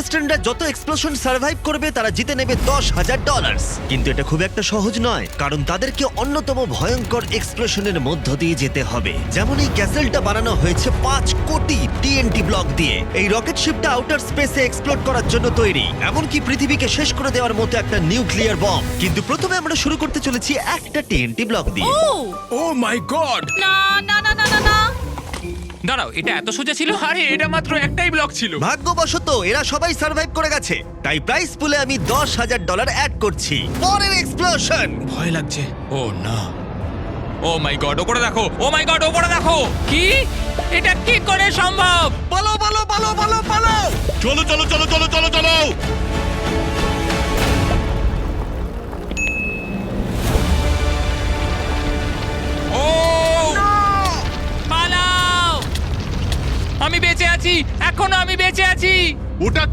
কন্টেস্টেন্টরা যত explosion survive করবে তারা জিতে নেবে $10,000। কিন্তু এটা খুব একটা সহজ নয়, কারণ তাদেরকে অন্যতম ভয়ঙ্কর এক্সপ্লোশনের মধ্য দিয়ে যেতে হবে। যেমন এই ক্যাসেলটা বানানো হয়েছে 5 কোটি টিএনটি ব্লক দিয়ে। এই রকেট শিপটা আউটার স্পেসে এক্সপ্লোড করার জন্য তৈরি, এমনকি পৃথিবীকে শেষ করে দেওয়ার মতো একটা নিউক্লিয়ার বম। কিন্তু প্রথমে আমরা শুরু করতে চলেছি একটা টিএনটি ব্লক দিয়ে। ও ও মাই গড! না না না না না না দাঁড়াও, এটা এত সোজা ছিল? আরে এটা মাত্র একটাই ব্লক ছিল। ভাগ্যবশত এরা সবাই সার্ভাইভ করে গেছে, তাই প্রাইস পুলে আমি $10,000 অ্যাড করছি। পরের এক্সপ্লোশন। ভয় লাগছে। ও না, ও মাই গড, ওপরে দেখো, ও মাই গড, ওপরে দেখো। কি? এটা কি করে সম্ভব? পালো পালো পালো পালো পালো! চলো চলো চলো চলো চলো চলো। ও পালাও! আমি বেঁচে আছি, এখনো আমি বেঁচে আছি। ওটা